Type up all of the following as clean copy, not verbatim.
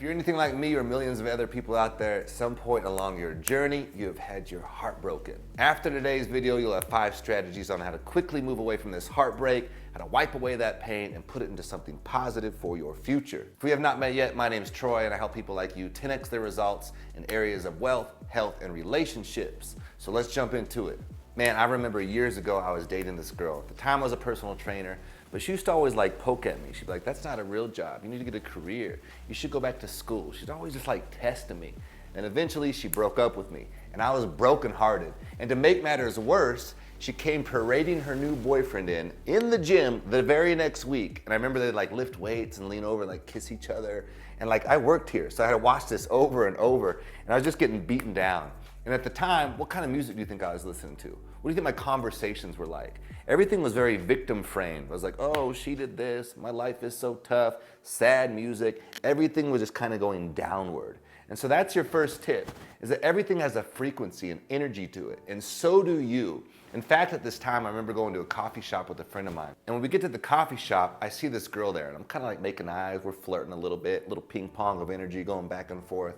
If you're anything like me or millions of other people out there, at some point along your journey, you have had your heart broken. After today's video, you'll have 5 strategies on how to quickly move away from this heartbreak, how to wipe away that pain and put it into something positive for your future. If we have not met yet, my name's Troy and I help people like you 10x their results in areas of wealth, health, and relationships. So let's jump into it. Man, I remember years ago I was dating this girl. At the time I was a personal trainer, but she used to always like poke at me. She'd be like, that's not a real job. You need to get a career. You should go back to school. She'd always just like testing me. And eventually she broke up with me and I was brokenhearted. And to make matters worse, she came parading her new boyfriend in the gym the very next week. And I remember they'd like lift weights and lean over and like kiss each other. And like I worked here, so I had to watch this over and over and I was just getting beaten down. And at the time, what kind of music do you think I was listening to? What do you think my conversations were like? Everything was very victim framed. I was like, oh, she did this, my life is so tough, sad music. Everything was just kind of going downward. And so that's your first tip, is that everything has a frequency and energy to it, and so do you. In fact, at this time, I remember going to a coffee shop with a friend of mine. And when we get to the coffee shop, I see this girl there, and I'm kind of like making eyes, we're flirting a little bit, little ping pong of energy going back and forth.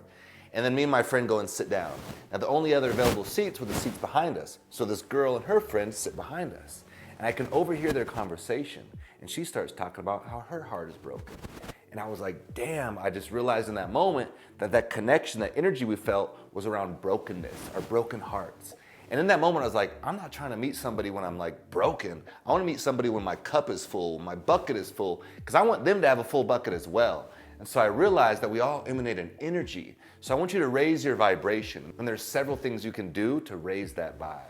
And then me and my friend go and sit down. Now the only other available seats were the seats behind us. So this girl and her friend sit behind us. And I can overhear their conversation. And she starts talking about how her heart is broken. And I was like, damn, I just realized in that moment that that connection, that energy we felt was around brokenness, our broken hearts. And in that moment, I was like, I'm not trying to meet somebody when I'm like broken. I want to meet somebody when my cup is full, my bucket is full, because I want them to have a full bucket as well. And so I realized that we all emanate an energy. So I want you to raise your vibration. And there's several things you can do to raise that vibe.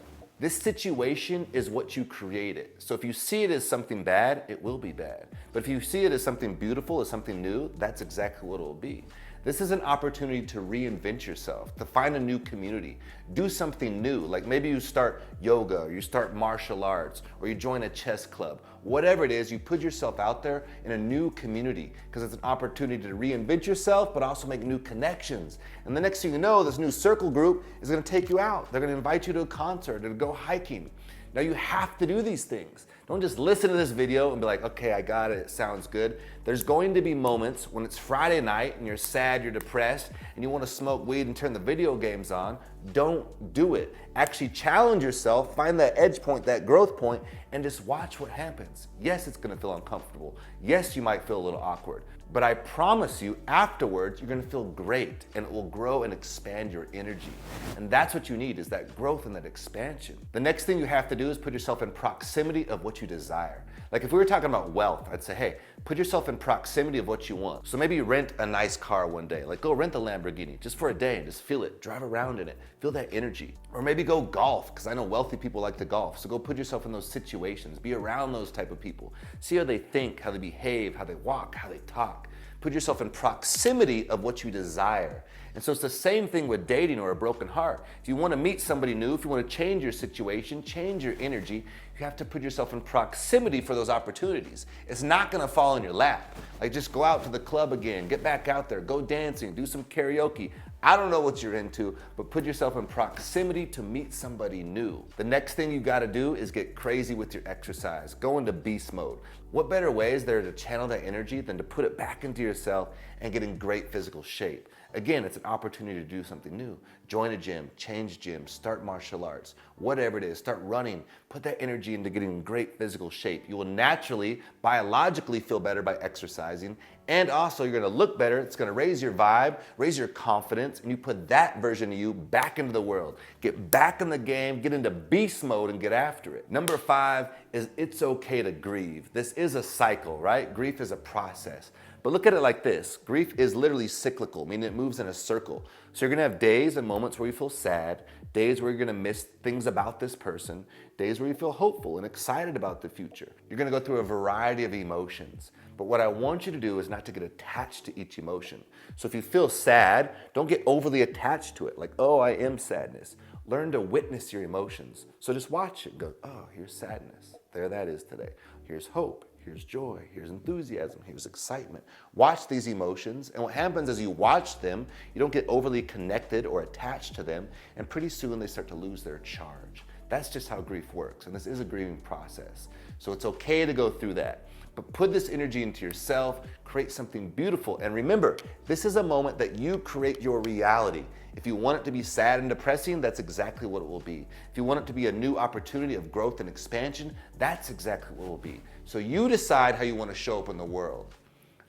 This situation is what you created. So if you see it as something bad, it will be bad. But if you see it as something beautiful, as something new, that's exactly what it will be. This is an opportunity to reinvent yourself, to find a new community, do something new. Like maybe you start yoga, or you start martial arts, or you join a chess club. Whatever it is, you put yourself out there in a new community because it's an opportunity to reinvent yourself, but also make new connections. And the next thing you know, this new circle group is gonna take you out. They're gonna invite you to a concert or to go hiking. Now you have to do these things. Don't just listen to this video and be like, okay, I got it, it sounds good. There's going to be moments when it's Friday night and you're sad, you're depressed, and you want to smoke weed and turn the video games on. Don't do it. Actually challenge yourself, find that edge point, that growth point, and just watch what happens. Yes, it's gonna feel uncomfortable. Yes, you might feel a little awkward. But I promise you, afterwards, you're gonna feel great and it will grow and expand your energy. And that's what you need, is that growth and that expansion. The next thing you have to do is put yourself in proximity of what you desire. Like if we were talking about wealth, I'd say, hey, put yourself in proximity of what you want. So maybe you rent a nice car one day, like go rent a Lamborghini just for a day and just feel it, drive around in it, feel that energy. Or maybe go golf, because I know wealthy people like to golf. So go put yourself in those situations, be around those type of people. See how they think, how they behave, how they walk, how they talk. Put yourself in proximity of what you desire. And so it's the same thing with dating or a broken heart. If you want to meet somebody new, if you want to change your situation, change your energy, you have to put yourself in proximity for those opportunities. It's not going to fall in your lap. Like just go out to the club again, get back out there, go dancing, do some karaoke. I don't know what you're into, but put yourself in proximity to meet somebody new. The next thing you gotta do is get crazy with your exercise. Go into beast mode. What better way is there to channel that energy than to put it back into yourself and get in great physical shape? Again, it's an opportunity to do something new. Join a gym, change gyms, start martial arts, whatever it is, start running. Put that energy into getting in great physical shape. You will naturally, biologically feel better by exercising, and also you're gonna look better. It's gonna raise your vibe, raise your confidence, and you put that version of you back into the world. Get back in the game, get into beast mode and get after it. Number 5 is it's okay to grieve. This is a cycle, right? Grief is a process. But look at it like this. Grief is literally cyclical, meaning it moves in a circle. So you're gonna have days and moments where you feel sad, days where you're gonna miss things about this person, days where you feel hopeful and excited about the future. You're gonna go through a variety of emotions. But what I want you to do is not to get attached to each emotion. So if you feel sad, don't get overly attached to it. Like, oh, I am sadness. Learn to witness your emotions. So just watch it and go, oh, here's sadness. There that is today. Here's hope. Here's joy, here's enthusiasm, here's excitement. Watch these emotions, and what happens is you watch them, you don't get overly connected or attached to them, and pretty soon they start to lose their charge. That's just how grief works, and this is a grieving process. So it's okay to go through that. But put this energy into yourself, create something beautiful, and remember, this is a moment that you create your reality. If you want it to be sad and depressing, that's exactly what it will be. If you want it to be a new opportunity of growth and expansion, that's exactly what it will be. So you decide how you want to show up in the world.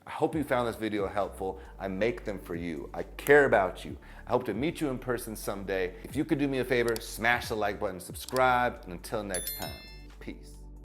I hope you found this video helpful. I make them for you. I care about you. I hope to meet you in person someday. If you could do me a favor, smash the like button, subscribe, and until next time, peace.